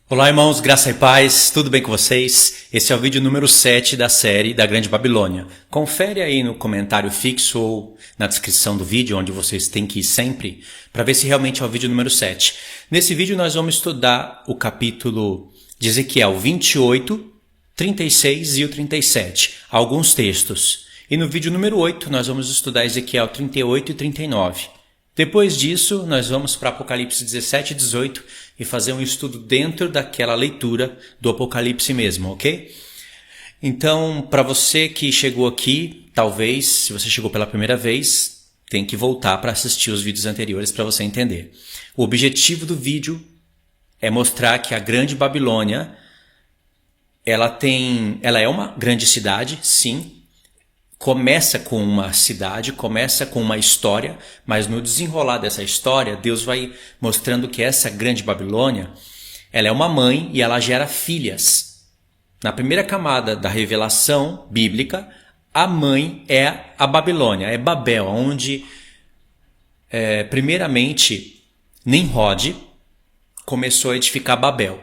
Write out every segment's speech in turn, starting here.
Olá, irmãos, graça e paz, tudo bem com vocês? Esse é o vídeo número 7 da série da Grande Babilônia. Confere aí no comentário fixo ou na descrição do vídeo, onde vocês têm que ir sempre, para ver se realmente é o vídeo número 7. Nesse vídeo nós vamos estudar o capítulo de Ezequiel 28, 36 e o 37, alguns textos. E no vídeo número 8 nós vamos estudar Ezequiel 38 e 39. Depois disso, nós vamos para Apocalipse 17 e 18 e fazer um estudo dentro daquela leitura do Apocalipse mesmo, ok? Então, para você que chegou aqui, talvez, se você chegou pela primeira vez, tem que voltar para assistir os vídeos anteriores para você entender. O objetivo do vídeo é mostrar que a Grande Babilônia, ela é uma grande cidade, sim. Começa com uma cidade, começa com uma história, mas no desenrolar dessa história, Deus vai mostrando que essa Grande Babilônia, ela é uma mãe e ela gera filhas. Na primeira camada da revelação bíblica, a mãe é a Babilônia, é Babel, onde primeiramente Nimrod começou a edificar Babel.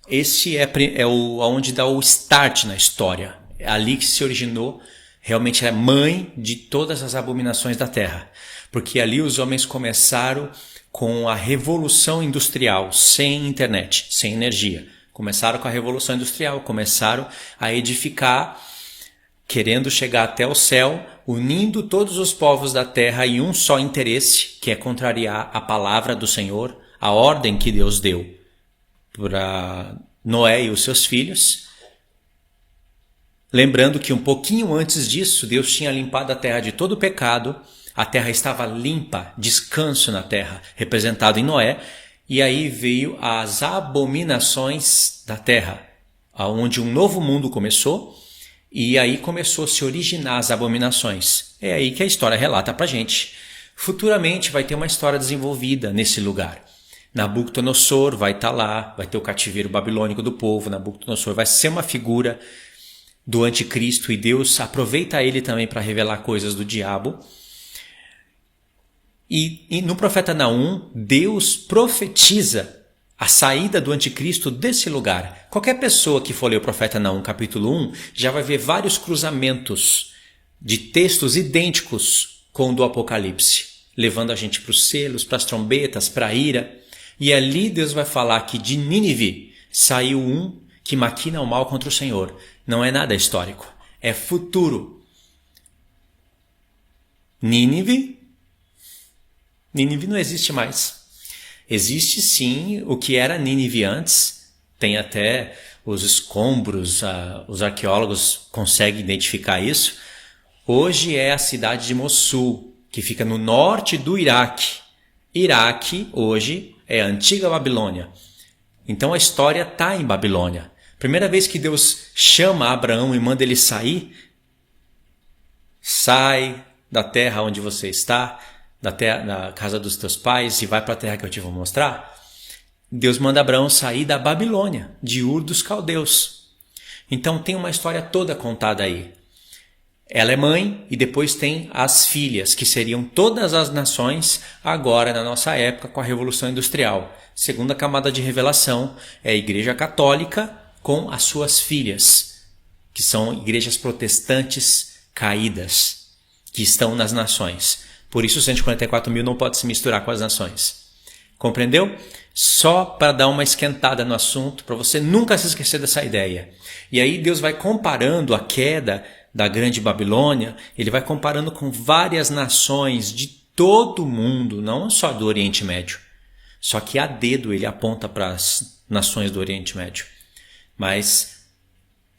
Esse é onde dá o start na história, é ali que se originou. Realmente é mãe de todas as abominações da terra, porque ali os homens começaram com a revolução industrial, sem internet, sem energia. Começaram com a revolução industrial, começaram a edificar, querendo chegar até o céu, unindo todos os povos da terra em um só interesse, que é contrariar a palavra do Senhor, a ordem que Deus deu para Noé e os seus filhos. Lembrando que um pouquinho antes disso, Deus tinha limpado a terra de todo o pecado, a terra estava limpa, descanso na terra, representado em Noé, e aí veio as abominações da terra, onde um novo mundo começou, e aí começou a se originar as abominações. É aí que a história relata pra gente. Futuramente vai ter uma história desenvolvida nesse lugar. Nabucodonosor vai estar lá, vai ter o cativeiro babilônico do povo, Nabucodonosor vai ser uma figura do anticristo e Deus aproveita ele também para revelar coisas do diabo. E no profeta Naum, Deus profetiza a saída do anticristo desse lugar. Qualquer pessoa que for ler o profeta Naum capítulo 1 já vai ver vários cruzamentos de textos idênticos com o do Apocalipse, levando a gente para os selos, para as trombetas, para a ira. E ali Deus vai falar que de Nínive saiu um que maquina o mal contra o Senhor. Não é nada histórico, é futuro. Nínive não existe mais. Existe sim o que era Nínive antes, tem até os escombros, os arqueólogos conseguem identificar isso. Hoje é a cidade de Mossul, que fica no norte do Iraque. Iraque hoje é a antiga Babilônia. Então a história está em Babilônia. Primeira vez que Deus chama Abraão e manda ele sair, sai da terra onde você está, da casa dos teus pais e vai para a terra que eu te vou mostrar. Deus manda Abraão sair da Babilônia, de Ur dos Caldeus. Então tem uma história toda contada aí. Ela é mãe e depois tem as filhas, que seriam todas as nações agora na nossa época com a Revolução Industrial. Segunda camada de revelação é a Igreja Católica com as suas filhas, que são igrejas protestantes caídas, que estão nas nações. Por isso 144 mil não pode se misturar com as nações. Compreendeu? Só para dar uma esquentada no assunto, para você nunca se esquecer dessa ideia. E aí Deus vai comparando a queda da Grande Babilônia, ele vai comparando com várias nações de todo o mundo, não só do Oriente Médio. Só que a dedo ele aponta para as nações do Oriente Médio. Mas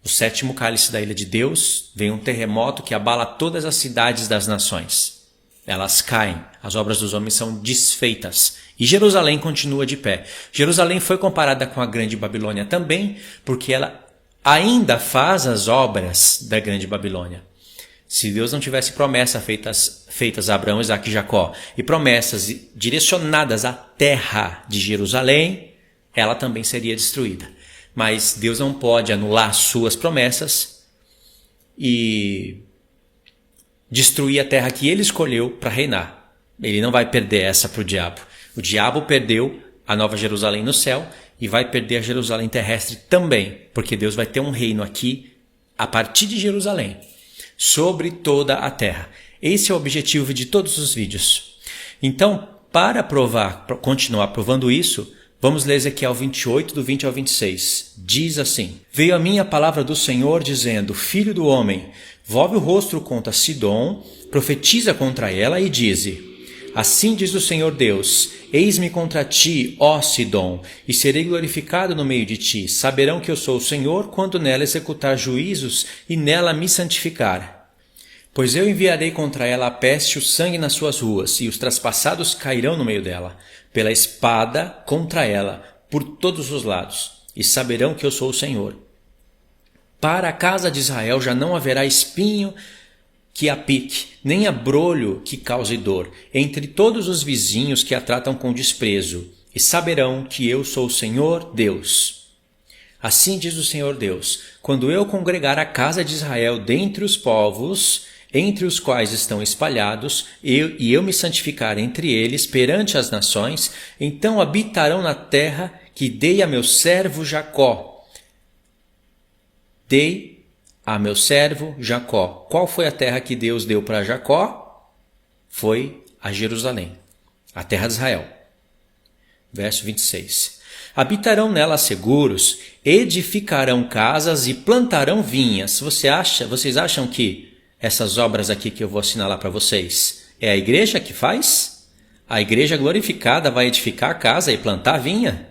o sétimo cálice da ira de Deus, vem um terremoto que abala todas as cidades das nações. Elas caem, as obras dos homens são desfeitas. E Jerusalém continua de pé. Jerusalém foi comparada com a Grande Babilônia também, porque ela ainda faz as obras da Grande Babilônia. Se Deus não tivesse promessas feitas a Abraão, Isaque e Jacó, e promessas direcionadas à terra de Jerusalém, ela também seria destruída. Mas Deus não pode anular suas promessas e destruir a terra que ele escolheu para reinar. Ele não vai perder essa para o diabo. O diabo perdeu a Nova Jerusalém no céu e vai perder a Jerusalém terrestre também, porque Deus vai ter um reino aqui a partir de Jerusalém, sobre toda a terra. Esse é o objetivo de todos os vídeos. Então, para continuar provando isso, vamos ler Ezequiel 28, do 20 ao 26. Diz assim: Veio a mim a palavra do Senhor, dizendo: Filho do homem, volve o rosto contra Sidom, profetiza contra ela e dize: Assim diz o Senhor Deus: Eis-me contra ti, ó Sidom, e serei glorificado no meio de ti. Saberão que eu sou o Senhor, quando nela executar juízos e nela me santificar. Pois eu enviarei contra ela a peste e o sangue nas suas ruas, e os traspassados cairão no meio dela, pela espada contra ela, por todos os lados, e saberão que eu sou o Senhor. Para a casa de Israel já não haverá espinho que a pique, nem abrolho que cause dor, entre todos os vizinhos que a tratam com desprezo, e saberão que eu sou o Senhor Deus. Assim diz o Senhor Deus: quando eu congregar a casa de Israel dentre os povos, entre os quais estão espalhados, e eu me santificar entre eles perante as nações, então habitarão na terra que dei a meu servo Jacó. Dei a meu servo Jacó. Qual foi a terra que Deus deu para Jacó? Foi a Jerusalém, a terra de Israel. Verso 26. Habitarão nela seguros, edificarão casas e plantarão vinhas. Vocês acham que essas obras aqui que eu vou assinalar para vocês é a igreja que faz? A igreja glorificada vai edificar a casa e plantar vinha?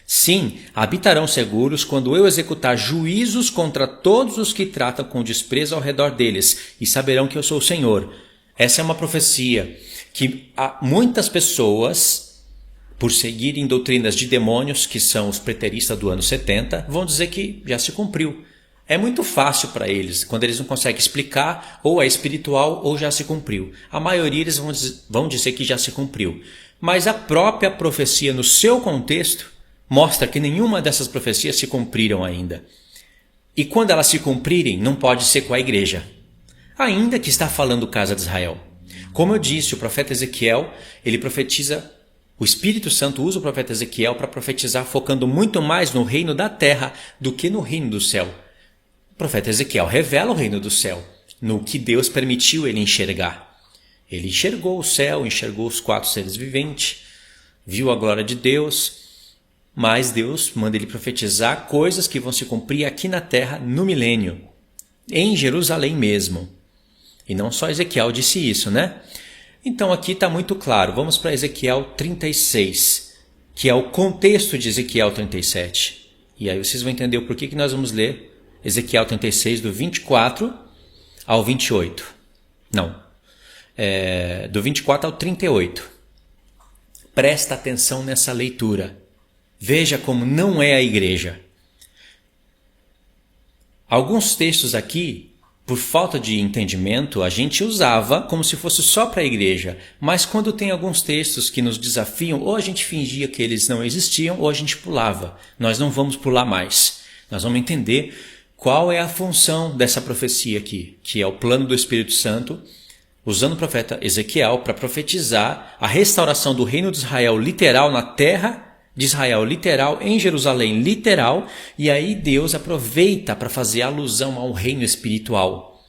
Sim, habitarão seguros quando eu executar juízos contra todos os que tratam com desprezo ao redor deles, e saberão que eu sou o Senhor. Essa é uma profecia que há muitas pessoas, por seguirem doutrinas de demônios, que são os preteristas do ano 70, vão dizer que já se cumpriu. É muito fácil para eles, quando eles não conseguem explicar, ou é espiritual ou já se cumpriu. A maioria eles vão dizer que já se cumpriu. Mas a própria profecia, no seu contexto, mostra que nenhuma dessas profecias se cumpriram ainda. E quando elas se cumprirem, não pode ser com a igreja. Ainda que está falando casa de Israel. Como eu disse, o profeta Ezequiel, ele profetiza, o Espírito Santo usa o profeta Ezequiel para profetizar, focando muito mais no reino da terra do que no reino do céu. O profeta Ezequiel revela o reino do céu, no que Deus permitiu ele enxergar. Ele enxergou o céu, enxergou os 4 seres viventes, viu a glória de Deus, mas Deus manda ele profetizar coisas que vão se cumprir aqui na terra no milênio, em Jerusalém mesmo. E não só Ezequiel disse isso, né? Então aqui está muito claro. Vamos para Ezequiel 36, que é o contexto de Ezequiel 37. E aí vocês vão entender o porquê que nós vamos ler Ezequiel 36, do 24 ao 28. Não, do 24 ao 38. Presta atenção nessa leitura. Veja como não é a igreja. Alguns textos aqui, por falta de entendimento, a gente usava como se fosse só para a igreja. Mas quando tem alguns textos que nos desafiam, ou a gente fingia que eles não existiam, ou a gente pulava. Nós não vamos pular mais. Nós vamos entender qual é a função dessa profecia aqui, que é o plano do Espírito Santo, usando o profeta Ezequiel para profetizar a restauração do reino de Israel literal na terra de Israel literal, em Jerusalém literal, e aí Deus aproveita para fazer alusão ao reino espiritual.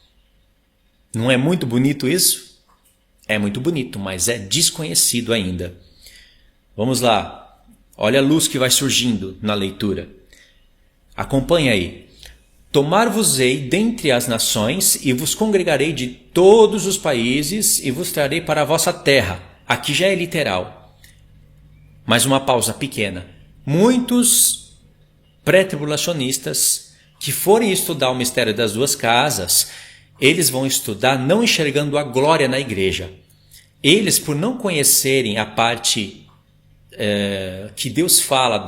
Não é muito bonito isso? É muito bonito, mas é desconhecido ainda. Vamos lá, olha a luz que vai surgindo na leitura. Acompanha aí. Tomar-vos-ei dentre as nações, e vos congregarei de todos os países, e vos trarei para a vossa terra. Aqui já é literal. Mais uma pausa pequena. Muitos pré-tribulacionistas que forem estudar o mistério das 2 casas, eles vão estudar não enxergando a glória na igreja. Eles, por não conhecerem a parte que Deus fala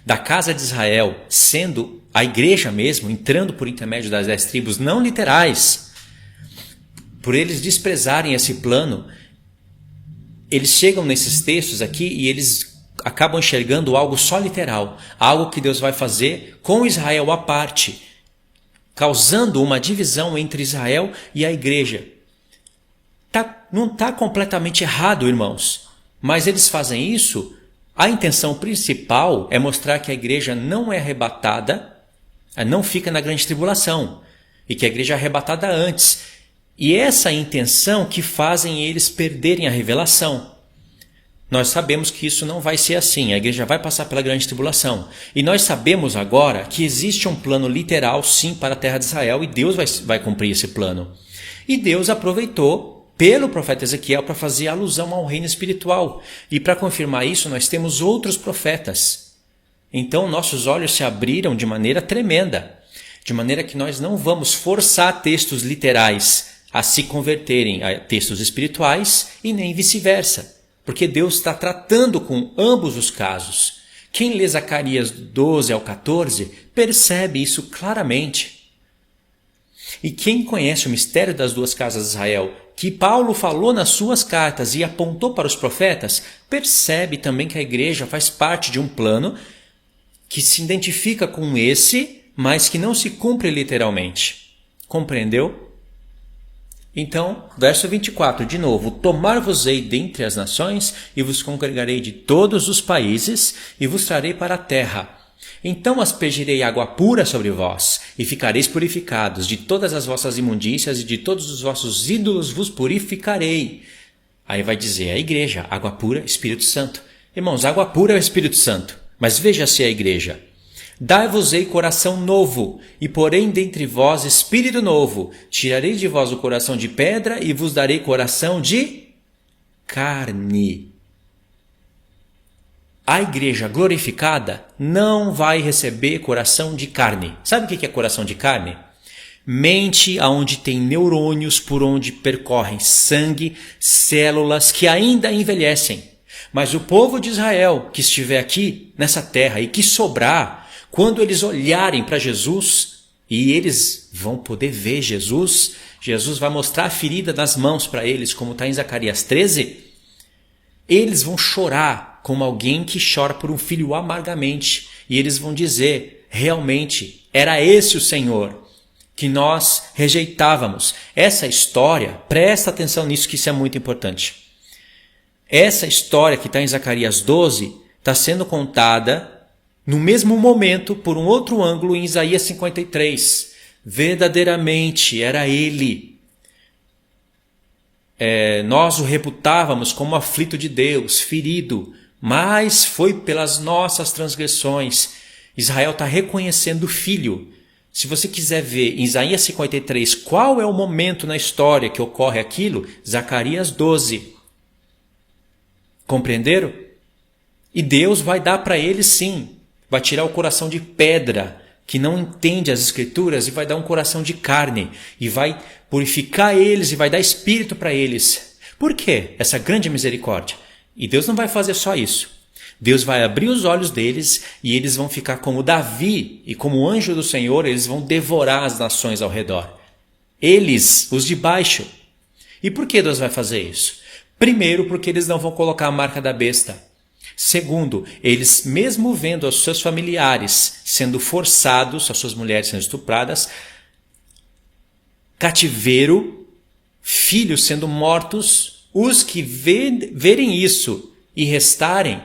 da casa de Israel, sendo a igreja mesmo, entrando por intermédio das 10 tribos não literais, por eles desprezarem esse plano, eles chegam nesses textos aqui e eles acabam enxergando algo só literal, algo que Deus vai fazer com Israel à parte, causando uma divisão entre Israel e a igreja. Não está completamente errado, irmãos, mas eles fazem isso A intenção principal é mostrar que a igreja não é arrebatada, não fica na grande tribulação, e que a igreja é arrebatada antes. E essa é a intenção que fazem eles perderem a revelação. Nós sabemos que isso não vai ser assim, a igreja vai passar pela grande tribulação. E nós sabemos agora que existe um plano literal, sim, para a terra de Israel, e Deus vai cumprir esse plano. E Deus aproveitou pelo profeta Ezequiel para fazer alusão ao reino espiritual. E para confirmar isso, nós temos outros profetas. Então nossos olhos se abriram de maneira tremenda, de maneira que nós não vamos forçar textos literais a se converterem a textos espirituais e nem vice-versa, porque Deus está tratando com ambos os casos. Quem lê Zacarias 12 ao 14 percebe isso claramente. E quem conhece o mistério das duas casas de Israel, que Paulo falou nas suas cartas e apontou para os profetas, percebe também que a igreja faz parte de um plano que se identifica com esse, mas que não se cumpre literalmente. Compreendeu? Então, verso 24, de novo: tomar-vos-ei dentre as nações, e vos congregarei de todos os países, e vos trarei para a terra. Então aspergirei água pura sobre vós, e ficareis purificados, de todas as vossas imundícias e de todos os vossos ídolos vos purificarei. Aí vai dizer a igreja, água pura, Espírito Santo. Irmãos, água pura é o Espírito Santo, mas veja-se a igreja. Dai-vos-ei coração novo, e porém dentre vós espírito novo. Tirarei de vós o coração de pedra, e vos darei coração de carne. A igreja glorificada não vai receber coração de carne. Sabe o que é coração de carne? Mente aonde tem neurônios por onde percorrem sangue, células que ainda envelhecem. Mas o povo de Israel que estiver aqui nessa terra e que sobrar, quando eles olharem para Jesus, e eles vão poder ver Jesus, Jesus vai mostrar a ferida nas mãos para eles, como está em Zacarias 13, eles vão chorar como alguém que chora por um filho amargamente, e eles vão dizer, realmente, era esse o Senhor que nós rejeitávamos. Essa história, presta atenção nisso que isso é muito importante. Essa história que está em Zacarias 12 está sendo contada no mesmo momento, por um outro ângulo, em Isaías 53. Verdadeiramente era ele. Nós o reputávamos como aflito de Deus, ferido, mas foi pelas nossas transgressões. Israel está reconhecendo o filho. Se você quiser ver em Isaías 53 qual é o momento na história que ocorre aquilo, Zacarias 12. Compreenderam? E Deus vai dar para eles sim. Vai tirar o coração de pedra, que não entende as escrituras, e vai dar um coração de carne. E vai purificar eles e vai dar espírito para eles. Por quê? Essa grande misericórdia. E Deus não vai fazer só isso. Deus vai abrir os olhos deles e eles vão ficar como Davi e como anjo do Senhor, eles vão devorar as nações ao redor. Eles, os de baixo. E por que Deus vai fazer isso? Primeiro, porque eles não vão colocar a marca da besta. Segundo, eles, mesmo vendo os seus familiares sendo forçados, as suas mulheres sendo estupradas, cativeiro, filhos sendo mortos, os que verem isso e restarem,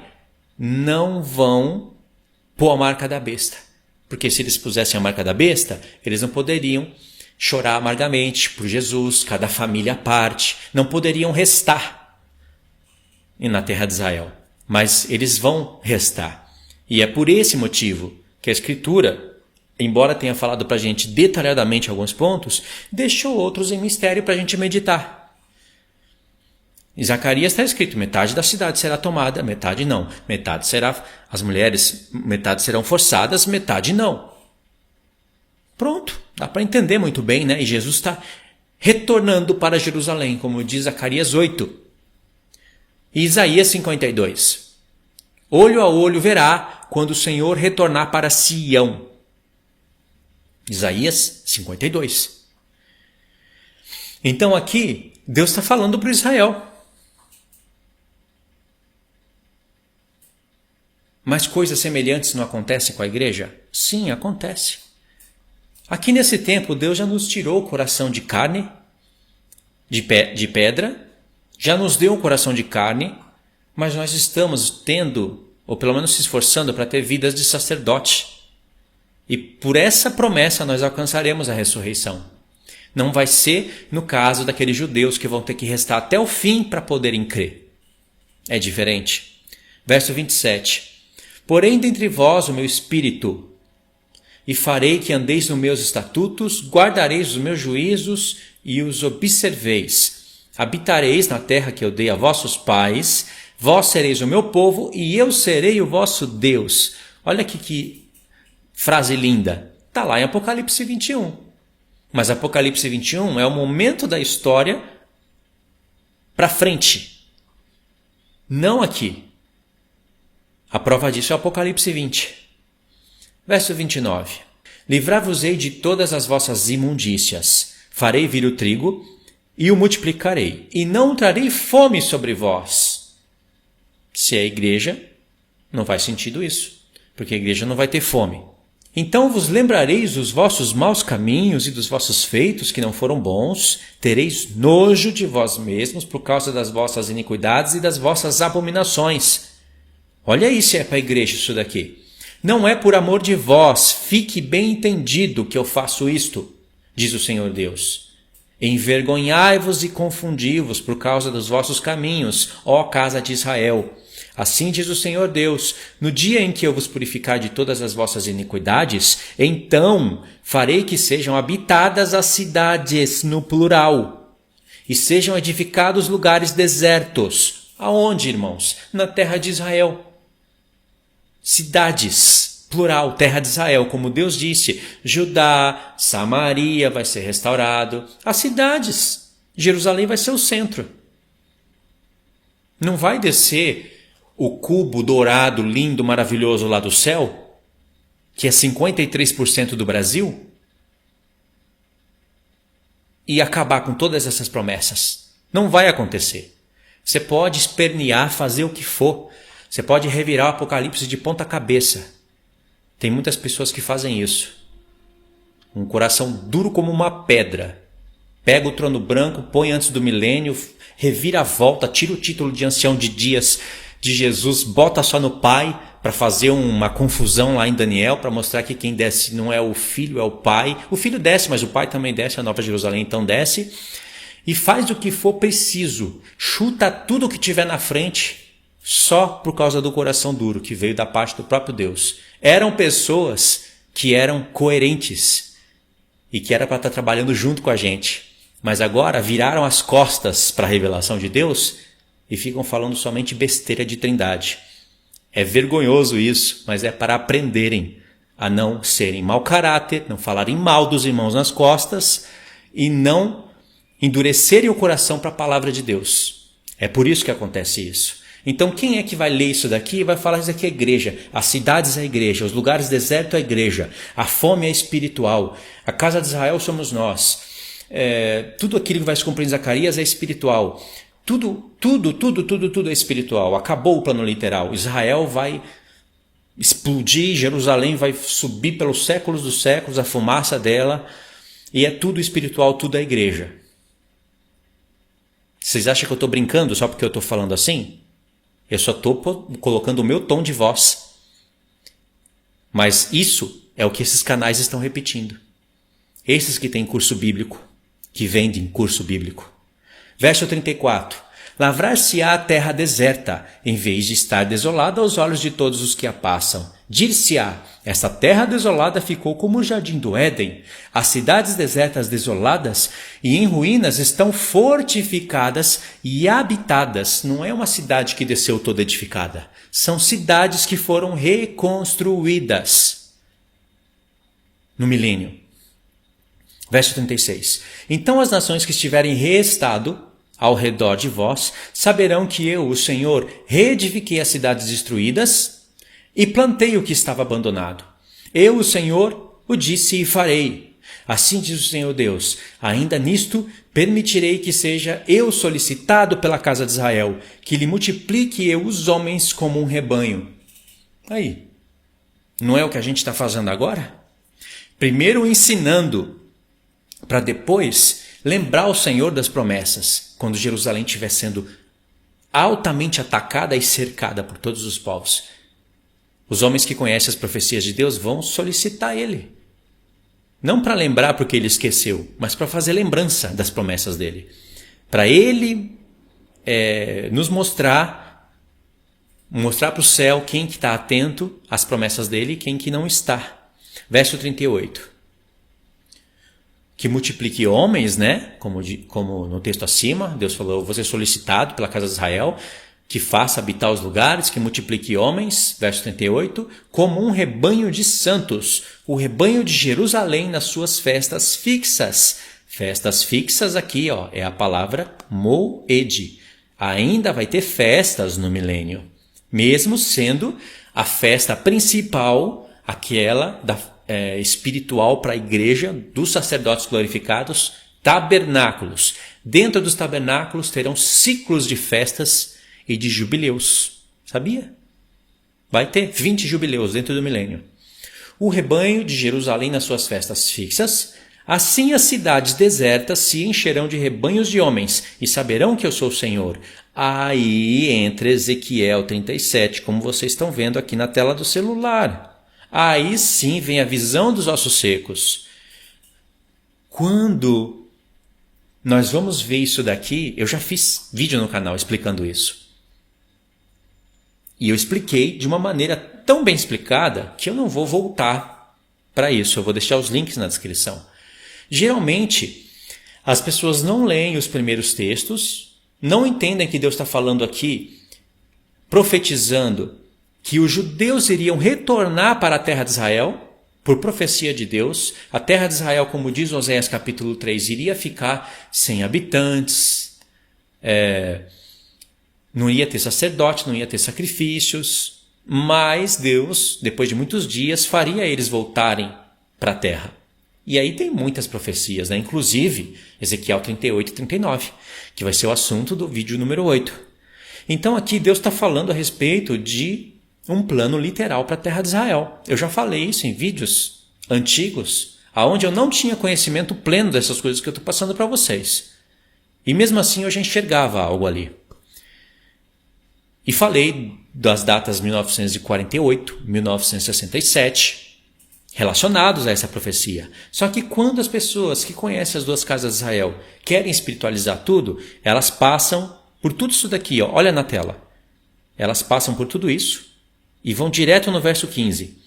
não vão pôr a marca da besta. Porque se eles pusessem a marca da besta, eles não poderiam chorar amargamente por Jesus, cada família à parte, não poderiam restar na terra de Israel. Mas eles vão restar. E é por esse motivo que a Escritura, embora tenha falado para a gente detalhadamente alguns pontos, deixou outros em mistério para a gente meditar. Em Zacarias está escrito, metade da cidade será tomada, metade não. Metade será, as mulheres, metade serão forçadas, metade não. Pronto, dá para entender muito bem, né? E Jesus está retornando para Jerusalém, como diz Zacarias 8. E Isaías 52. Olho a olho verá quando o Senhor retornar para Sião. Isaías 52. Então aqui, Deus está falando para Israel. Mas coisas semelhantes não acontecem com a igreja? Sim, acontece. Aqui nesse tempo, Deus já nos tirou o coração de carne, de pedra, já nos deu um coração de carne, mas nós estamos tendo ou pelo menos se esforçando para ter vidas de sacerdote. E por essa promessa nós alcançaremos a ressurreição. Não vai ser no caso daqueles judeus que vão ter que restar até o fim para poderem crer. É diferente. Verso 27. Porém, dentre vós o meu espírito, e farei que andeis nos meus estatutos, guardareis os meus juízos e os observeis. Habitareis na terra que eu dei a vossos pais, vós sereis o meu povo e eu serei o vosso Deus. Olha aqui que frase linda. Está lá em Apocalipse 21. Mas Apocalipse 21 é o momento da história para frente. Não aqui. A prova disso é Apocalipse 20. Verso 29. Livrar-vos-ei de todas as vossas imundícias. Farei vir o trigo e o multiplicarei. E não trarei fome sobre vós. Se é a igreja, não faz sentido isso. Porque a igreja não vai ter fome. Então vos lembrareis dos vossos maus caminhos e dos vossos feitos que não foram bons. Tereis nojo de vós mesmos por causa das vossas iniquidades e das vossas abominações. Olha aí se é para a igreja isso daqui. Não é por amor de vós, fique bem entendido que eu faço isto, diz o Senhor Deus. Envergonhai-vos e confundi-vos por causa dos vossos caminhos, ó casa de Israel. Assim diz o Senhor Deus, no dia em que eu vos purificar de todas as vossas iniquidades, então farei que sejam habitadas as cidades no plural, e sejam edificados lugares desertos. Aonde, irmãos? Na terra de Israel. Cidades, plural, terra de Israel, como Deus disse, Judá, Samaria vai ser restaurado. As cidades, Jerusalém vai ser o centro. Não vai descer o cubo dourado, lindo, maravilhoso lá do céu, que é 53% do Brasil, e acabar com todas essas promessas. Não vai acontecer. Você pode espernear, fazer o que for. Você pode revirar o Apocalipse de ponta cabeça. Tem muitas pessoas que fazem isso. Um coração duro como uma pedra. Pega o trono branco, põe antes do milênio, revira a volta, tira o título de ancião de dias de Jesus, bota só no Pai para fazer uma confusão lá em Daniel, para mostrar que quem desce não é o Filho, é o Pai. O Filho desce, mas o Pai também desce, a Nova Jerusalém então desce. E faz o que for preciso. Chuta tudo o que tiver na frente só por causa do coração duro que veio da parte do próprio Deus. Eram pessoas que eram coerentes e que era para estar trabalhando junto com a gente. Mas agora viraram as costas para a revelação de Deus e ficam falando somente besteira de trindade. É vergonhoso isso, mas é para aprenderem a não serem mau caráter, não falarem mal dos irmãos nas costas e não endurecerem o coração para a palavra de Deus. É por isso que acontece isso. Então quem é que vai ler isso daqui e vai falar isso aqui é igreja? As cidades é a igreja, os lugares desertos é a igreja, a fome é espiritual, a casa de Israel somos nós. Tudo aquilo que vai se cumprir em Zacarias é espiritual. Tudo é espiritual. Acabou o plano literal. Israel vai explodir, Jerusalém vai subir pelos séculos dos séculos, a fumaça dela, e é tudo espiritual, tudo é igreja. Vocês acham que eu estou brincando só porque eu estou falando assim? Eu só estou colocando o meu tom de voz. Mas isso é o que esses canais estão repetindo. Esses que têm curso bíblico, que vendem curso bíblico. Verso 34. Lavrar-se-á a terra deserta, em vez de estar desolada aos olhos de todos os que a passam. Dir-se-á, esta terra desolada ficou como o jardim do Éden. As cidades desertas desoladas e em ruínas estão fortificadas e habitadas. Não é uma cidade que desceu toda edificada. São cidades que foram reconstruídas no milênio. Verso 36. Então as nações que estiverem reestado ao redor de vós saberão que eu, o Senhor, reedifiquei as cidades destruídas e plantei o que estava abandonado. Eu, o Senhor, o disse e farei. Assim diz o Senhor Deus, ainda nisto permitirei que seja eu solicitado pela casa de Israel, que lhe multiplique eu os homens como um rebanho. Aí, não é o que a gente está fazendo agora? Primeiro ensinando, para depois lembrar o Senhor das promessas, quando Jerusalém estiver sendo altamente atacada e cercada por todos os povos. Os homens que conhecem as profecias de Deus vão solicitar ele. Não para lembrar porque ele esqueceu, mas para fazer lembrança das promessas dele. Para ele nos mostrar para o céu quem que está atento às promessas dele e quem que não está. Verso 38. Que multiplique homens, né? Como no texto acima, Deus falou, vou ser solicitado pela casa de Israel, que faça habitar os lugares, que multiplique homens, verso 38, como um rebanho de santos, o rebanho de Jerusalém nas suas festas fixas. Festas fixas aqui, é a palavra moed. Ainda vai ter festas no milênio, mesmo sendo a festa principal, aquela espiritual para a igreja, dos sacerdotes glorificados, tabernáculos. Dentro dos tabernáculos terão ciclos de festas e de jubileus. Sabia? Vai ter 20 jubileus dentro do milênio. O rebanho de Jerusalém nas suas festas fixas. Assim as cidades desertas se encherão de rebanhos de homens e saberão que eu sou o Senhor. Aí entra Ezequiel 37, como vocês estão vendo aqui na tela do celular. Aí sim vem a visão dos ossos secos. Quando nós vamos ver isso daqui, eu já fiz vídeo no canal explicando isso. E eu expliquei de uma maneira tão bem explicada que eu não vou voltar para isso. Eu vou deixar os links na descrição. Geralmente, as pessoas não leem os primeiros textos, não entendem que Deus está falando aqui, profetizando que os judeus iriam retornar para a terra de Israel, por profecia de Deus. A terra de Israel, como diz Oséias capítulo 3, iria ficar sem habitantes, não ia ter sacerdote, não ia ter sacrifícios, mas Deus, depois de muitos dias, faria eles voltarem para a terra. E aí tem muitas profecias, né? Inclusive Ezequiel 38 e 39, que vai ser o assunto do vídeo número 8. Então aqui Deus está falando a respeito de um plano literal para a terra de Israel. Eu já falei isso em vídeos antigos, onde eu não tinha conhecimento pleno dessas coisas que eu estou passando para vocês. E mesmo assim eu já enxergava algo ali. E falei das datas 1948, 1967, relacionados a essa profecia. Só que quando as pessoas que conhecem as duas casas de Israel querem espiritualizar tudo, elas passam por tudo isso daqui, olha na tela. Elas passam por tudo isso e vão direto no verso 15.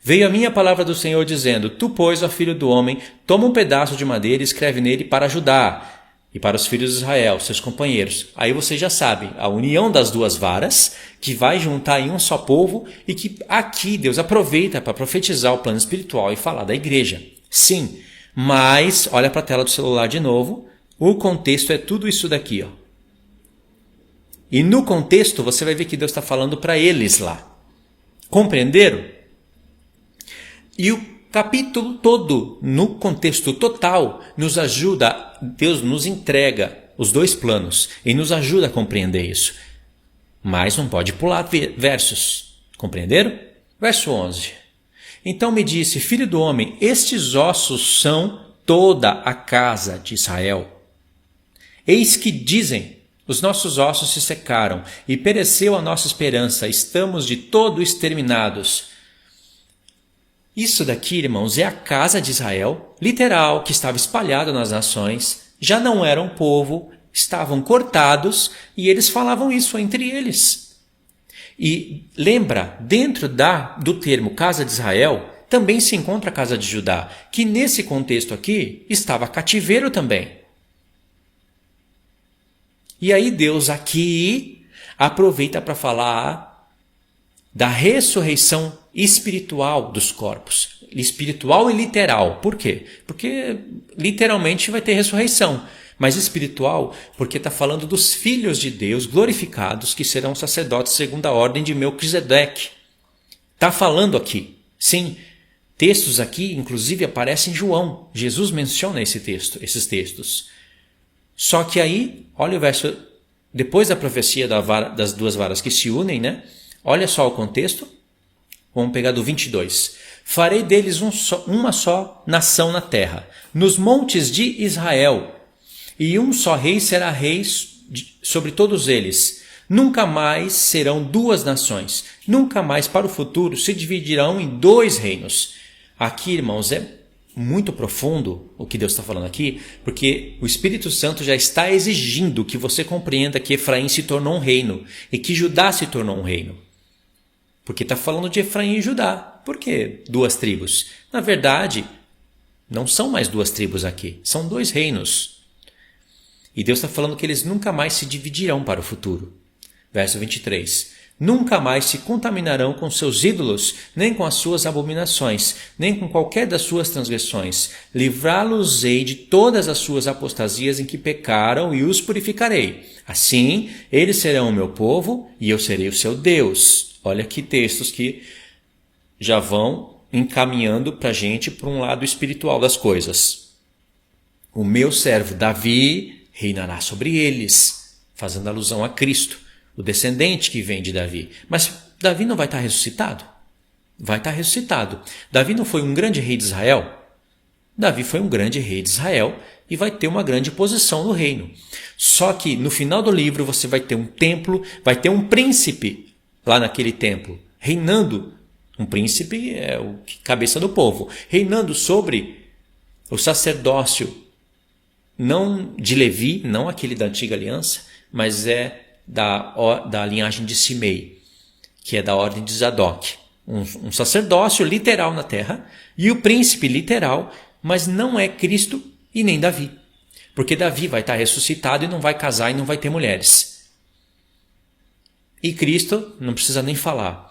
Veio a minha palavra do Senhor dizendo, tu, pois, ó filho do homem, toma um pedaço de madeira e escreve nele para Judá e para os filhos de Israel, seus companheiros. Aí você já sabe, a união das duas varas, que vai juntar em um só povo e que aqui Deus aproveita para profetizar o plano espiritual e falar da igreja. Sim, mas, olha para a tela do celular de novo, o contexto é tudo isso daqui. E no contexto você vai ver que Deus está falando para eles lá. Compreenderam? E o capítulo todo, no contexto total, nos ajuda, Deus nos entrega os dois planos e nos ajuda a compreender isso. Mas não pode pular versos. Compreenderam? Verso 11. Então me disse, filho do homem, estes ossos são toda a casa de Israel. Eis que dizem, os nossos ossos se secaram e pereceu a nossa esperança, estamos de todo exterminados. Isso daqui, irmãos, é a casa de Israel, literal, que estava espalhada nas nações, já não eram povo, estavam cortados e eles falavam isso entre eles. E lembra, dentro do termo casa de Israel, também se encontra a casa de Judá, que nesse contexto aqui estava cativeiro também. E aí Deus aqui aproveita para falar da ressurreição espiritual dos corpos. Espiritual e literal. Por quê? Porque literalmente vai ter ressurreição. Mas espiritual porque está falando dos filhos de Deus glorificados que serão sacerdotes segundo a ordem de Melquisedeque. Está falando aqui. Sim, textos aqui inclusive aparecem em João. Jesus menciona esses textos. Só que aí, olha o verso, depois da profecia das duas varas que se unem, né? Olha só o contexto. Vamos pegar do 22. Farei deles uma só nação na terra, nos montes de Israel, e um só rei será rei sobre todos eles. Nunca mais serão duas nações. Nunca mais para o futuro se dividirão em dois reinos. Aqui, irmãos, é muito profundo o que Deus está falando aqui, porque o Espírito Santo já está exigindo que você compreenda que Efraim se tornou um reino e que Judá se tornou um reino. Porque está falando de Efraim e Judá. Por que duas tribos? Na verdade, não são mais duas tribos aqui, são dois reinos. E Deus está falando que eles nunca mais se dividirão para o futuro. Verso 23. Nunca mais se contaminarão com seus ídolos, nem com as suas abominações, nem com qualquer das suas transgressões. Livrá-los-ei de todas as suas apostasias em que pecaram e os purificarei. Assim, eles serão o meu povo e eu serei o seu Deus. Olha que textos que já vão encaminhando para a gente para um lado espiritual das coisas. O meu servo Davi reinará sobre eles, fazendo alusão a Cristo, o descendente que vem de Davi. Mas Davi não vai estar ressuscitado? Vai estar ressuscitado. Davi não foi um grande rei de Israel? Davi foi um grande rei de Israel e vai ter uma grande posição no reino. Só que no final do livro você vai ter um templo, vai ter um príncipe lá naquele templo, reinando. Um príncipe é o cabeça do povo, reinando sobre o sacerdócio, não de Levi, não aquele da antiga aliança, mas é da linhagem de Simei, que é da ordem de Zadok. Um sacerdócio literal na terra e o príncipe literal, mas não é Cristo e nem Davi. Porque Davi vai estar ressuscitado e não vai casar e não vai ter mulheres. E Cristo não precisa nem falar.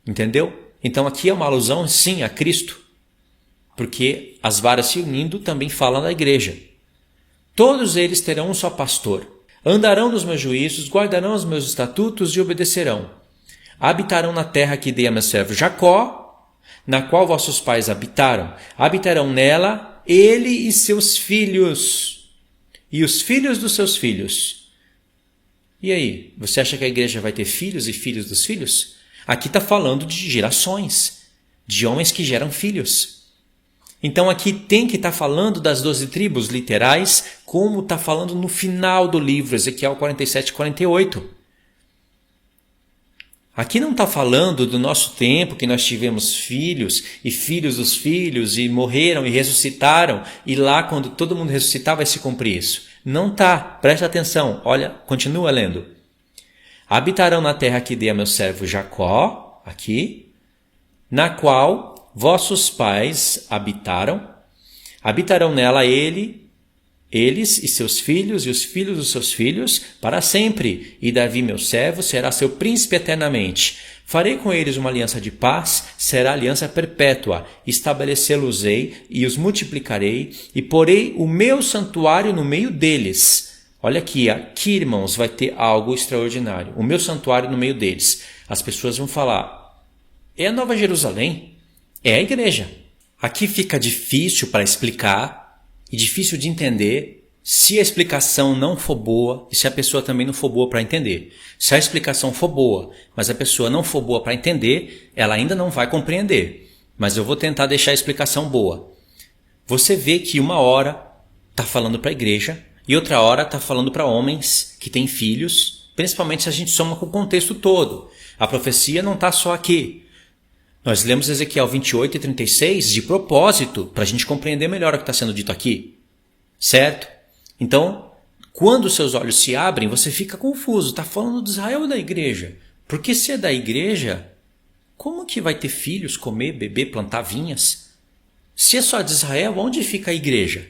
Entendeu? Então aqui é uma alusão, sim, a Cristo. Porque as varas se unindo também falam da igreja. Todos eles terão um só pastor. Andarão nos meus juízos, guardarão os meus estatutos e obedecerão. Habitarão na terra que dei a meu servo Jacó, na qual vossos pais habitaram. Habitarão nela ele e seus filhos, e os filhos dos seus filhos. E aí, você acha que a igreja vai ter filhos e filhos dos filhos? Aqui está falando de gerações, de homens que geram filhos. Então aqui tem que estar falando das 12 tribos literais, como está falando no final do livro, Ezequiel 47 e 48. Aqui não está falando do nosso tempo, que nós tivemos filhos e filhos dos filhos, e morreram e ressuscitaram, e lá quando todo mundo ressuscitar vai se cumprir isso. Não está, presta atenção, olha, continua lendo. Habitarão na terra que dei a meu servo Jacó, aqui, na qual vossos pais habitaram, habitarão nela eles e seus filhos e os filhos dos seus filhos para sempre. E Davi, meu servo, será seu príncipe eternamente. Farei com eles uma aliança de paz, será aliança perpétua. Estabelecê-los-ei e os multiplicarei e porei o meu santuário no meio deles. Olha aqui, irmãos, vai ter algo extraordinário. O meu santuário no meio deles. As pessoas vão falar, é a Nova Jerusalém? É a igreja. Aqui fica difícil para explicar e difícil de entender se a explicação não for boa e se a pessoa também não for boa para entender. Se a explicação for boa, mas a pessoa não for boa para entender, ela ainda não vai compreender. Mas eu vou tentar deixar a explicação boa. Você vê que uma hora está falando para a igreja e outra hora está falando para homens que têm filhos, principalmente se a gente soma com o contexto todo. A profecia não está só aqui. Nós lemos Ezequiel 28 e 36 de propósito para a gente compreender melhor o que está sendo dito aqui. Certo? Então, quando os seus olhos se abrem, você fica confuso. Está falando de Israel ou da igreja? Porque se é da igreja, como que vai ter filhos, comer, beber, plantar vinhas? Se é só de Israel, onde fica a igreja?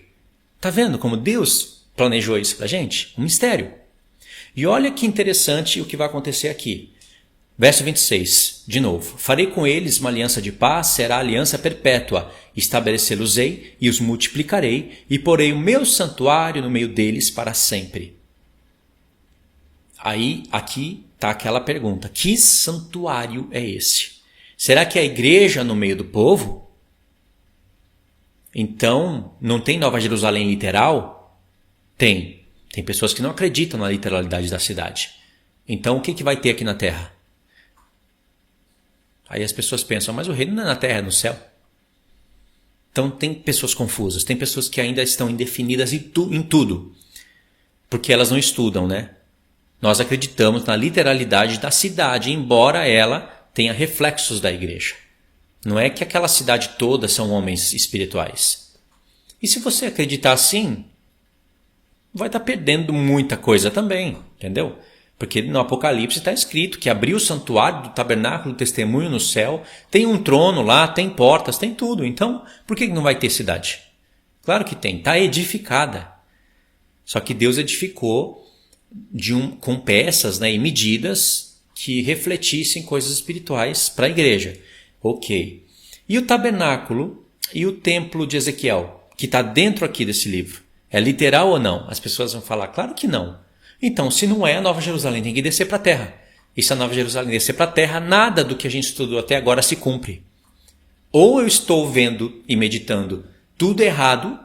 Está vendo como Deus planejou isso para a gente? Um mistério. E olha que interessante o que vai acontecer aqui. Verso 26, de novo. Farei com eles uma aliança de paz, será aliança perpétua. Estabelecê-los-ei e os multiplicarei, e porei o meu santuário no meio deles para sempre. Aí, aqui está aquela pergunta. Que santuário é esse? Será que é a igreja no meio do povo? Então, não tem Nova Jerusalém literal? Tem. Tem pessoas que não acreditam na literalidade da cidade. Então, o que vai ter aqui na terra? Aí as pessoas pensam, mas o reino não é na terra, é no céu. Então tem pessoas confusas, tem pessoas que ainda estão indefinidas em tudo, porque elas não estudam, né? Nós acreditamos na literalidade da cidade, embora ela tenha reflexos da igreja. Não é que aquela cidade toda são homens espirituais. E se você acreditar assim, vai estar perdendo muita coisa também, entendeu? Porque no Apocalipse está escrito que abriu o santuário do tabernáculo do testemunho no céu, tem um trono lá, tem portas, tem tudo. Então, por que não vai ter cidade? Claro que tem, está edificada. Só que Deus edificou com peças, né, e medidas que refletissem coisas espirituais para a igreja. Ok. E o tabernáculo e o templo de Ezequiel, que está dentro aqui desse livro, é literal ou não? As pessoas vão falar, claro que não. Então, se não é, a Nova Jerusalém tem que descer para a terra. E se a Nova Jerusalém descer para a terra, nada do que a gente estudou até agora se cumpre. Ou eu estou vendo e meditando tudo errado,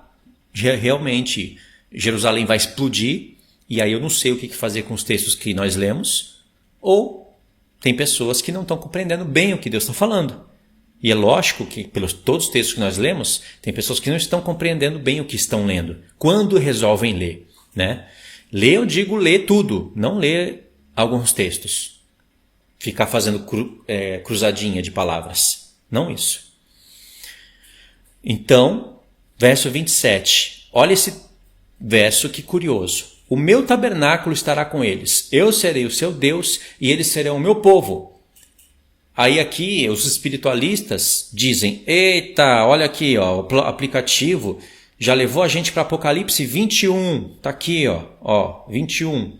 realmente Jerusalém vai explodir, e aí eu não sei o que fazer com os textos que nós lemos, ou tem pessoas que não estão compreendendo bem o que Deus está falando. E é lógico que, pelos todos os textos que nós lemos, tem pessoas que não estão compreendendo bem o que estão lendo, quando resolvem ler, né? Ler, eu digo ler tudo, não ler alguns textos. Ficar fazendo cruzadinha de palavras. Não isso. Então, verso 27. Olha esse verso que curioso. O meu tabernáculo estará com eles. Eu serei o seu Deus e eles serão o meu povo. Aí aqui os espiritualistas dizem, eita, olha aqui, ó, o aplicativo já levou a gente para Apocalipse 21. Tá aqui, ó, 21.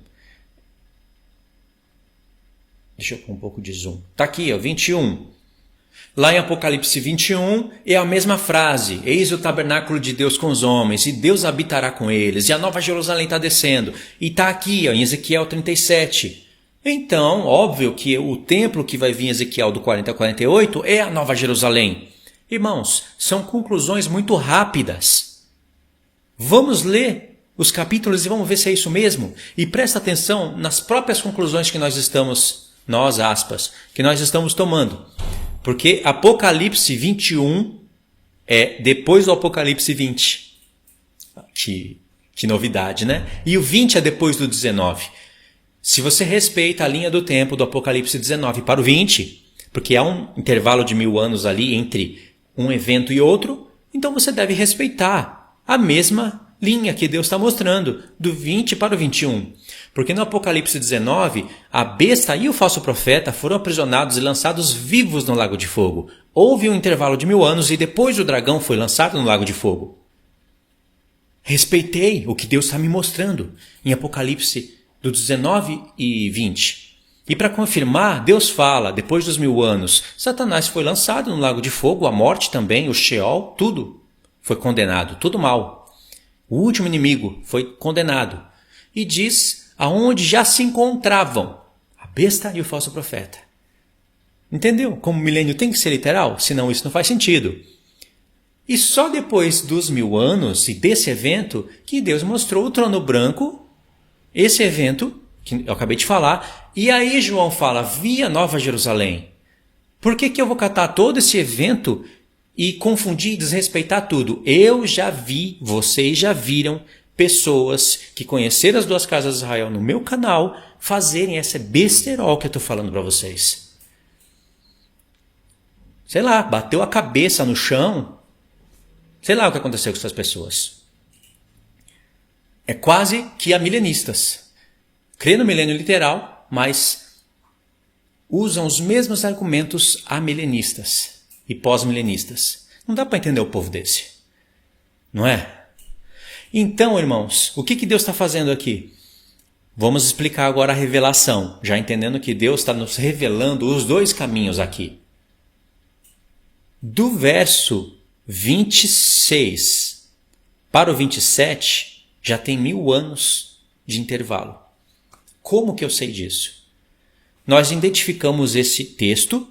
Deixa eu pôr um pouco de zoom. Tá aqui, ó, 21. Lá em Apocalipse 21 é a mesma frase. Eis o tabernáculo de Deus com os homens, e Deus habitará com eles, e a Nova Jerusalém está descendo. E está aqui, ó, em Ezequiel 37. Então, óbvio que o templo que vai vir em Ezequiel do 40 a 48 é a Nova Jerusalém. Irmãos, são conclusões muito rápidas. Vamos ler os capítulos e vamos ver se é isso mesmo. E presta atenção nas próprias conclusões que nós estamos tomando. Porque Apocalipse 21 é depois do Apocalipse 20. Que novidade, né? E o 20 é depois do 19. Se você respeita a linha do tempo do Apocalipse 19 para o 20, porque há um intervalo de 1000 anos ali entre um evento e outro, então você deve respeitar a mesma linha que Deus está mostrando, do 20 para o 21. Porque no Apocalipse 19, a besta e o falso profeta foram aprisionados e lançados vivos no lago de fogo. Houve um intervalo de 1000 anos e depois o dragão foi lançado no lago de fogo. Respeitei o que Deus está me mostrando em Apocalipse do 19 e 20. E para confirmar, Deus fala, depois dos 1000 anos, Satanás foi lançado no lago de fogo, a morte também, o Sheol, tudo foi condenado, tudo mal. O último inimigo foi condenado. E diz aonde já se encontravam a besta e o falso profeta. Entendeu? Como o milênio tem que ser literal, senão isso não faz sentido. E só depois dos 1000 anos e desse evento que Deus mostrou o trono branco, esse evento que eu acabei de falar, e aí João fala, vi a Nova Jerusalém. Por que eu vou catar todo esse evento e confundir e desrespeitar tudo? Eu já vi, vocês já viram pessoas que conheceram as duas casas de Israel no meu canal fazerem essa besterol que eu estou falando para vocês. Sei lá, bateu a cabeça no chão. Sei lá o que aconteceu com essas pessoas. É quase que amilenistas. Crê no milênio literal, mas usam os mesmos argumentos amilenistas e pós-milenistas. Não dá para entender o povo desse. Não é? Então, irmãos, o que Deus está fazendo aqui? Vamos explicar agora a revelação, já entendendo que Deus está nos revelando os dois caminhos aqui. Do verso 26 para o 27, já tem 1000 anos de intervalo. Como que eu sei disso? Nós identificamos esse texto.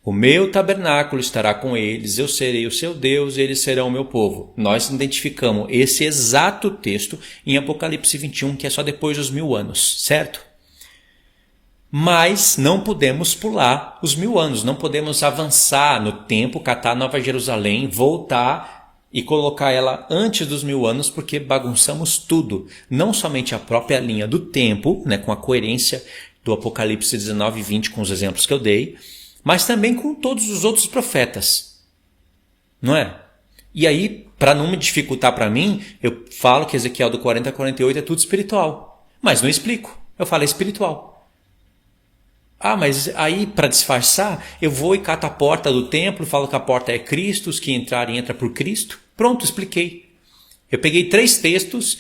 O meu tabernáculo estará com eles, eu serei o seu Deus e eles serão o meu povo. Nós identificamos esse exato texto em Apocalipse 21, que é só depois dos 1000 anos, certo? Mas não podemos pular os 1000 anos, não podemos avançar no tempo, catar Nova Jerusalém, voltar e colocar ela antes dos 1000 anos, porque bagunçamos tudo. Não somente a própria linha do tempo, né, com a coerência do Apocalipse 19 e 20, com os exemplos que eu dei, mas também com todos os outros profetas. Não é? E aí, para não me dificultar para mim, eu falo que Ezequiel do 40 a 48 é tudo espiritual. Mas não explico. Eu falo é espiritual. Ah, mas aí para disfarçar, eu vou e cato a porta do templo, falo que a porta é Cristo, os que entrarem entra por Cristo. Pronto, expliquei. Eu peguei 3 textos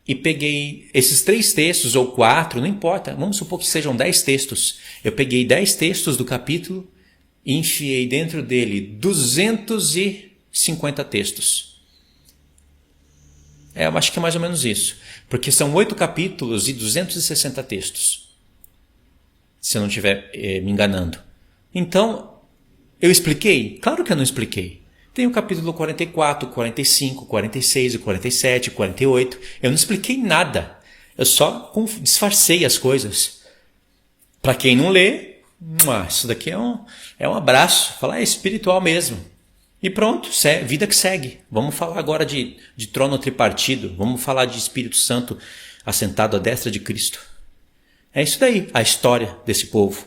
e peguei esses 3 textos ou 4, não importa, vamos supor que sejam 10 textos. Eu peguei 10 textos do capítulo e enfiei dentro dele 250 textos. Eu acho que é mais ou menos isso, porque são 8 capítulos e 260 textos. Se eu não estiver me enganando. Então, eu expliquei? Claro que eu não expliquei. Tem o capítulo 44, 45, 46, 47, 48. Eu não expliquei nada. Eu só disfarcei as coisas. Para quem não lê, isso daqui é um abraço. Falar é espiritual mesmo. E pronto, vida que segue. Vamos falar agora de trono tripartido. Vamos falar de Espírito Santo assentado à destra de Cristo. É isso daí, a história desse povo.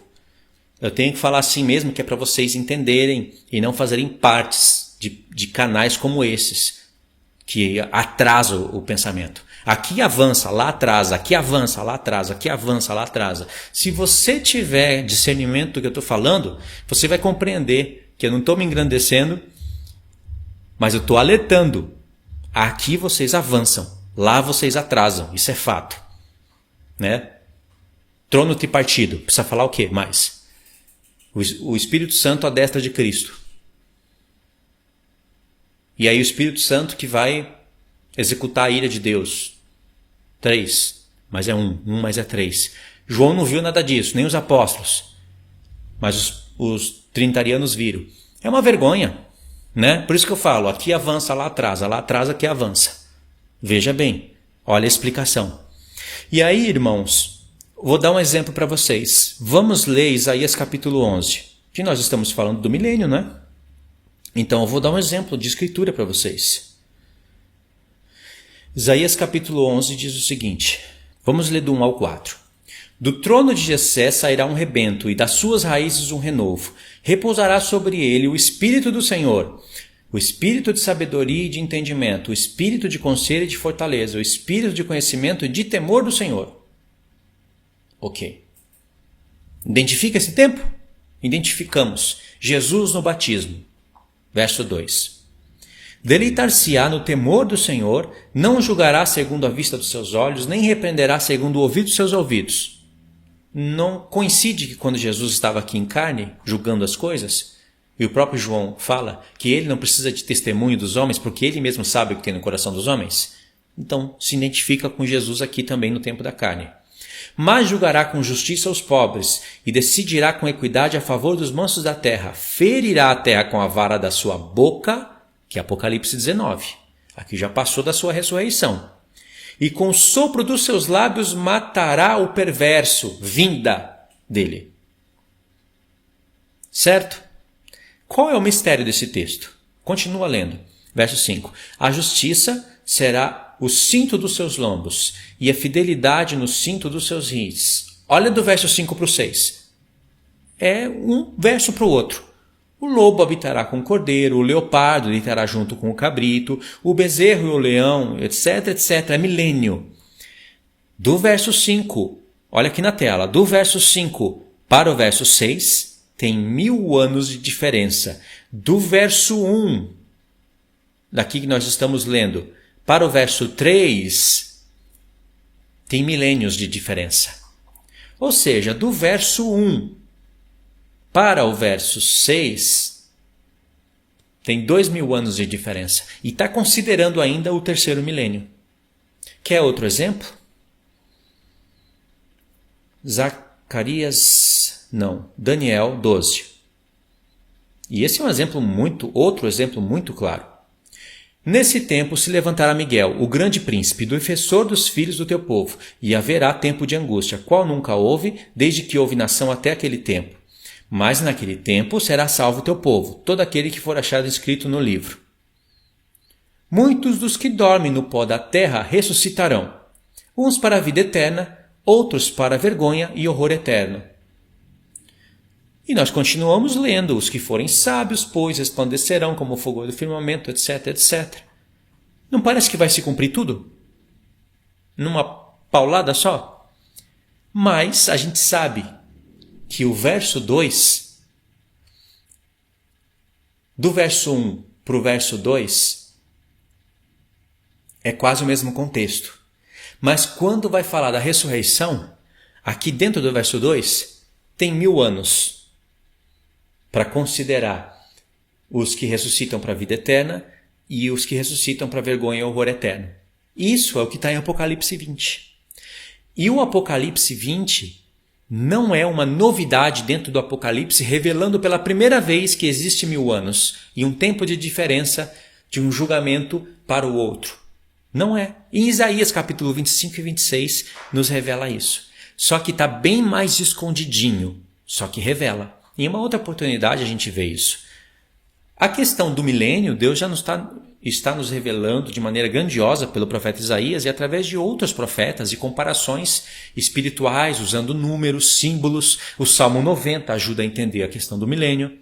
Eu tenho que falar assim mesmo, que é para vocês entenderem e não fazerem partes de canais como esses, que atrasam o pensamento. Aqui avança, lá atrasa, aqui avança, lá atrasa, aqui avança, lá atrasa. Se você tiver discernimento do que eu estou falando, você vai compreender que eu não estou me engrandecendo, mas eu estou alertando. Aqui vocês avançam, lá vocês atrasam, isso é fato. Né? Trono tripartido, precisa falar o quê mais? O Espírito Santo à destra de Cristo. E aí o Espírito Santo que vai executar a ira de Deus. 3, mas é 1 mais é 3. João não viu nada disso, nem os apóstolos. Mas os trinitarianos viram. É uma vergonha, né? Por isso que eu falo, aqui avança, lá atrasa, aqui avança. Veja bem, olha a explicação. E aí, irmãos, vou dar um exemplo para vocês. Vamos ler Isaías capítulo 11, que nós estamos falando do milênio, né? Então eu vou dar um exemplo de escritura para vocês. Isaías capítulo 11 diz o seguinte, vamos ler do 1 ao 4. Do trono de Jessé sairá um rebento, e das suas raízes um renovo. Repousará sobre ele o Espírito do Senhor, o Espírito de sabedoria e de entendimento, o Espírito de conselho e de fortaleza, o Espírito de conhecimento e de temor do Senhor. Ok. Identifica esse tempo? Identificamos. Jesus no batismo. Verso 2. Deleitar-se-á no temor do Senhor, não julgará segundo a vista dos seus olhos, nem repreenderá segundo o ouvido dos seus ouvidos. Não coincide que quando Jesus estava aqui em carne, julgando as coisas, e o próprio João fala que ele não precisa de testemunho dos homens, porque ele mesmo sabe o que tem no coração dos homens? Então, se identifica com Jesus aqui também no tempo da carne. Mas julgará com justiça os pobres, e decidirá com equidade a favor dos mansos da terra. Ferirá a terra com a vara da sua boca, que é Apocalipse 19. Aqui já passou da sua ressurreição. E com o sopro dos seus lábios matará o perverso, vinda dele. Certo? Qual é o mistério desse texto? Continua lendo. Verso 5. A justiça será o cinto dos seus lombos, e a fidelidade no cinto dos seus rins. Olha do verso 5 para o 6. É um verso para o outro. O lobo habitará com o cordeiro, o leopardo deitará junto com o cabrito, o bezerro e o leão, etc, etc. É milênio. Do verso 5, olha aqui na tela, do verso 5 para o verso 6, tem 1000 anos de diferença. Do verso 1, daqui que nós estamos lendo, para o verso 3, tem milênios de diferença. Ou seja, do verso 1 para o verso 6, tem 2000 anos de diferença. E está considerando ainda o terceiro milênio. Quer outro exemplo? Daniel 12. E esse é outro exemplo muito claro. Nesse tempo se levantará Miguel, o grande príncipe, do defensor dos filhos do teu povo, e haverá tempo de angústia, qual nunca houve, desde que houve nação até aquele tempo. Mas naquele tempo será salvo o teu povo, todo aquele que for achado escrito no livro. Muitos dos que dormem no pó da terra ressuscitarão, uns para a vida eterna, outros para a vergonha e horror eterno. E nós continuamos lendo: os que forem sábios, pois, resplandecerão como o fogo do firmamento, etc, etc. Não parece que vai se cumprir tudo? Numa paulada só? Mas a gente sabe que o verso 2, do verso 1 para o verso 2, é quase o mesmo contexto. Mas quando vai falar da ressurreição, aqui dentro do verso 2, tem 1000 anos para considerar os que ressuscitam para a vida eterna e os que ressuscitam para a vergonha e horror eterno. Isso é o que está em Apocalipse 20. E o Apocalipse 20 não é uma novidade dentro do Apocalipse, revelando pela primeira vez que existe 1000 anos e um tempo de diferença de um julgamento para o outro. Não é. Em Isaías capítulo 25 e 26 nos revela isso. Só que está bem mais escondidinho, só que revela. Em uma outra oportunidade a gente vê isso. A questão do milênio, Deus já está nos revelando de maneira grandiosa pelo profeta Isaías e através de outros profetas e comparações espirituais, usando números, símbolos. O Salmo 90 ajuda a entender a questão do milênio.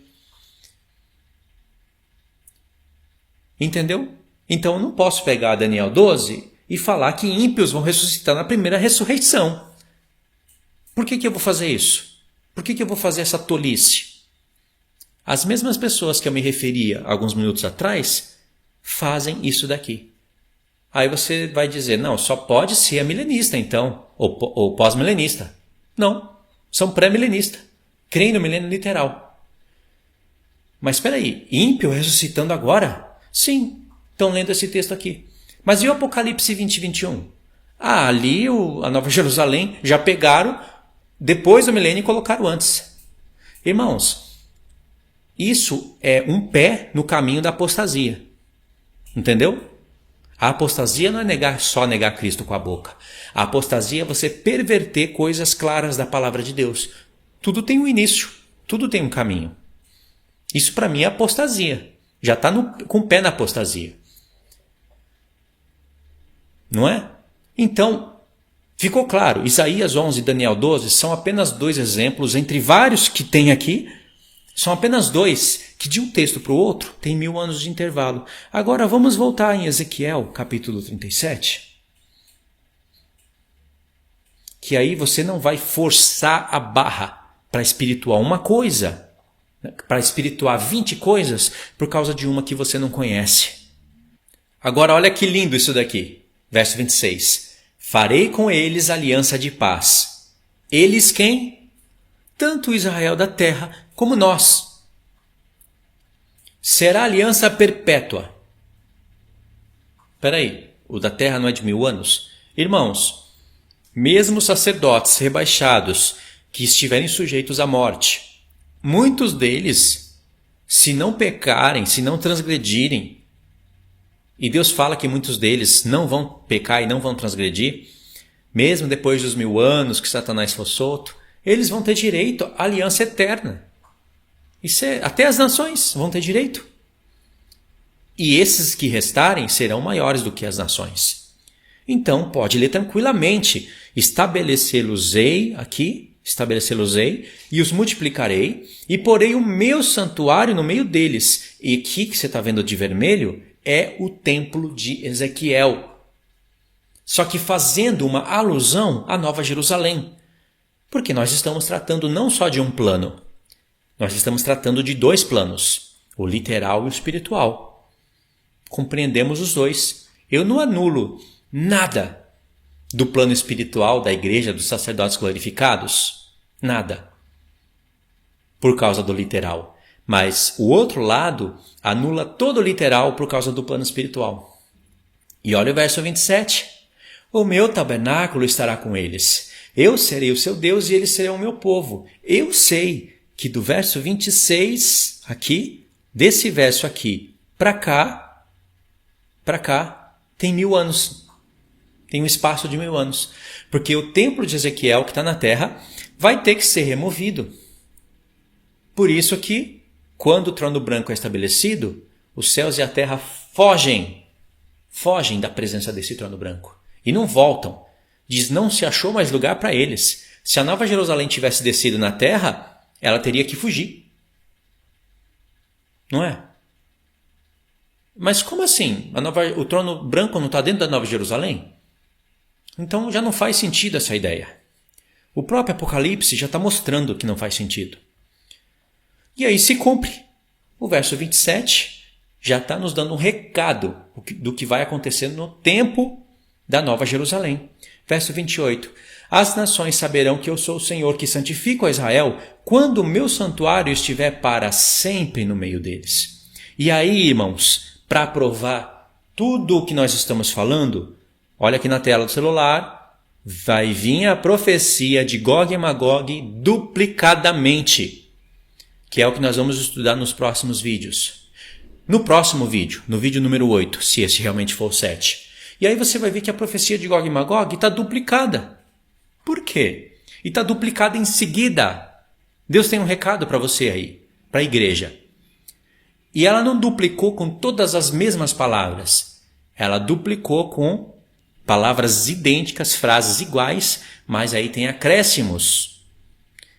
Entendeu? Então eu não posso pegar Daniel 12 e falar que ímpios vão ressuscitar na primeira ressurreição. Por que eu vou fazer isso? Por que eu vou fazer essa tolice? As mesmas pessoas que eu me referia alguns minutos atrás fazem isso daqui. Aí você vai dizer: não, só pode ser a milenista então, ou pós-milenista. Não, são pré-milenista. Creem no milênio literal. Mas espera aí, ímpio ressuscitando agora? Sim, estão lendo esse texto aqui. Mas e o Apocalipse 20 e 21? Ali a Nova Jerusalém já pegaram depois do milênio e colocaram antes. Irmãos, isso é um pé no caminho da apostasia. Entendeu? A apostasia não é só negar Cristo com a boca. A apostasia é você perverter coisas claras da palavra de Deus. Tudo tem um início, tudo tem um caminho. Isso para mim é apostasia. Já está com o pé na apostasia. Não é? Então, ficou claro, Isaías 11 e Daniel 12 são apenas 2 exemplos, entre vários que tem aqui, são apenas 2, que de um texto para o outro tem 1000 anos de intervalo. Agora vamos voltar em Ezequiel, capítulo 37. Que aí você não vai forçar a barra para espirituar uma coisa, para espirituar 20 coisas, por causa de uma que você não conhece. Agora olha que lindo isso daqui, verso 26. Farei com eles aliança de paz. Eles quem? Tanto Israel da terra como nós. Será aliança perpétua. Espera aí, o da terra não é de 1000 anos? Irmãos, mesmo sacerdotes rebaixados que estiverem sujeitos à morte, muitos deles, se não pecarem, se não transgredirem, e Deus fala que muitos deles não vão pecar e não vão transgredir, mesmo depois dos 1000 anos que Satanás for solto, eles vão ter direito à aliança eterna. Até as nações vão ter direito. E esses que restarem serão maiores do que as nações. Então, pode ler tranquilamente. Estabelecer-los-ei e os multiplicarei, e porei o meu santuário no meio deles. E aqui que você está vendo de vermelho é o templo de Ezequiel. Só que fazendo uma alusão à Nova Jerusalém. Porque nós estamos tratando não só de um plano. Nós estamos tratando de 2 planos, o literal e o espiritual. Compreendemos os 2. Eu não anulo nada do plano espiritual da igreja, dos sacerdotes glorificados. Nada. Por causa do literal. Mas o outro lado anula todo o literal por causa do plano espiritual. E olha o verso 27. O meu tabernáculo estará com eles. Eu serei o seu Deus e eles serão o meu povo. Eu sei que do verso 26 aqui, desse verso aqui para cá, tem 1000 anos. Tem um espaço de 1000 anos. Porque o templo de Ezequiel, que está na terra, vai ter que ser removido. Por isso que, quando o trono branco é estabelecido, os céus e a terra fogem fogem da presença desse trono branco e não voltam. Diz, não se achou mais lugar para eles. Se a Nova Jerusalém tivesse descido na terra, ela teria que fugir. Não é? Mas como assim? O trono branco não está dentro da Nova Jerusalém? Então já não faz sentido essa ideia. O próprio Apocalipse já está mostrando que não faz sentido. E aí se cumpre. O verso 27 já está nos dando um recado do que vai acontecer no tempo da Nova Jerusalém. Verso 28. As nações saberão que eu sou o Senhor que santifico a Israel quando o meu santuário estiver para sempre no meio deles. E aí, irmãos, para provar tudo o que nós estamos falando, olha aqui na tela do celular, vai vir a profecia de Gog e Magog duplicadamente, que é o que nós vamos estudar nos próximos vídeos. No próximo vídeo, no vídeo número 8, se esse realmente for o 7. E aí você vai ver que a profecia de Gog e Magog está duplicada. Por quê? E está duplicada em seguida. Deus tem um recado para você aí, para a igreja. E ela não duplicou com todas as mesmas palavras. Ela duplicou com palavras idênticas, frases iguais, mas aí tem acréscimos.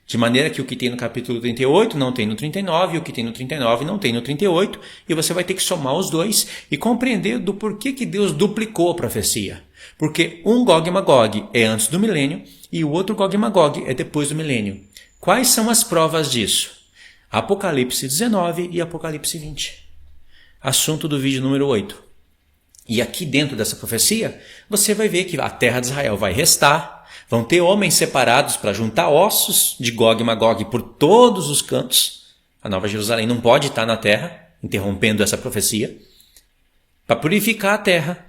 De maneira que o que tem no capítulo 38 não tem no 39, e o que tem no 39 não tem no 38, e você vai ter que somar os dois e compreender do porquê que Deus duplicou a profecia. Porque um Gog e Magog é antes do milênio e o outro Gog e Magog é depois do milênio. Quais são as provas disso? Apocalipse 19 e Apocalipse 20. Assunto do vídeo número 8. E aqui dentro dessa profecia, você vai ver que a terra de Israel vai restar, vão ter homens separados para juntar ossos de Gog e Magog por todos os cantos. A Nova Jerusalém não pode estar na terra, interrompendo essa profecia, para purificar a terra.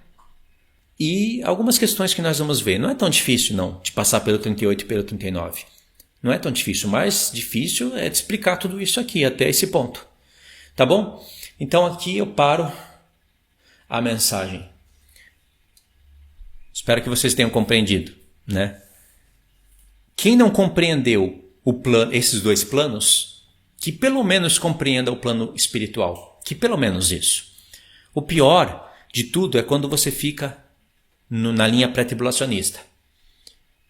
E algumas questões que nós vamos ver. Não é tão difícil, não, de passar pelo 38 e pelo 39. Não é tão difícil. O mais difícil é de explicar tudo isso aqui, até esse ponto. Tá bom? Então aqui eu paro a mensagem. Espero que vocês tenham compreendido, né? Quem não compreendeu esses dois planos, que pelo menos compreenda o plano espiritual. Que pelo menos isso. O pior de tudo é quando você fica na linha pré-tribulacionista.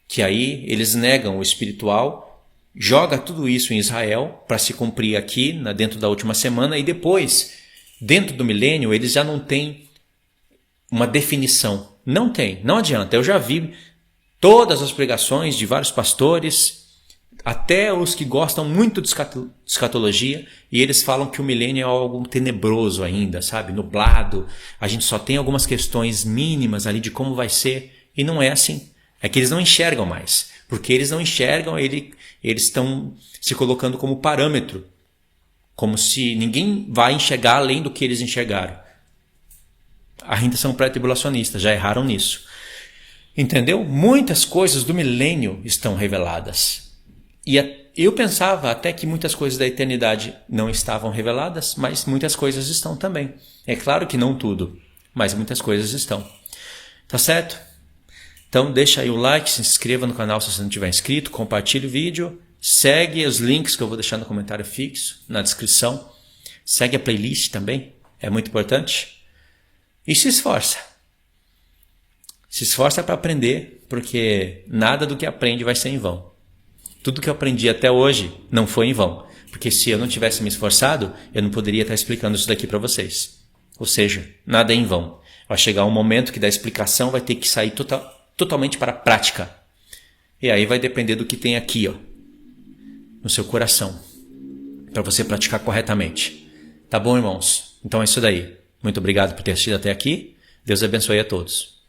Que aí eles negam o espiritual, joga tudo isso em Israel para se cumprir aqui dentro da última semana e depois, dentro do milênio, eles já não têm uma definição. Não tem, não adianta. Eu já vi todas as pregações de vários pastores, até os que gostam muito de escatologia, e eles falam que o milênio é algo tenebroso ainda, sabe? Nublado. A gente só tem algumas questões mínimas ali de como vai ser, e não é assim. É que eles não enxergam mais. Porque eles não enxergam, eles estão se colocando como parâmetro. Como se ninguém vai enxergar além do que eles enxergaram. Ainda são pré-tribulacionistas, já erraram nisso. Entendeu? Muitas coisas do milênio estão reveladas. E eu pensava até que muitas coisas da eternidade não estavam reveladas, mas muitas coisas estão também. É claro que não tudo, mas muitas coisas estão. Tá certo? Então deixa aí o like, se inscreva no canal se você não tiver inscrito, compartilhe o vídeo, segue os links que eu vou deixar no comentário fixo, na descrição. Segue a playlist também, é muito importante. E se esforça. Se esforça para aprender, porque nada do que aprende vai ser em vão. Tudo que eu aprendi até hoje não foi em vão. Porque se eu não tivesse me esforçado, eu não poderia estar explicando isso daqui para vocês. Ou seja, nada é em vão. Vai chegar um momento que da explicação vai ter que sair totalmente para a prática. E aí vai depender do que tem aqui, ó, no seu coração, para você praticar corretamente. Tá bom, irmãos? Então é isso daí. Muito obrigado por ter assistido até aqui. Deus abençoe a todos.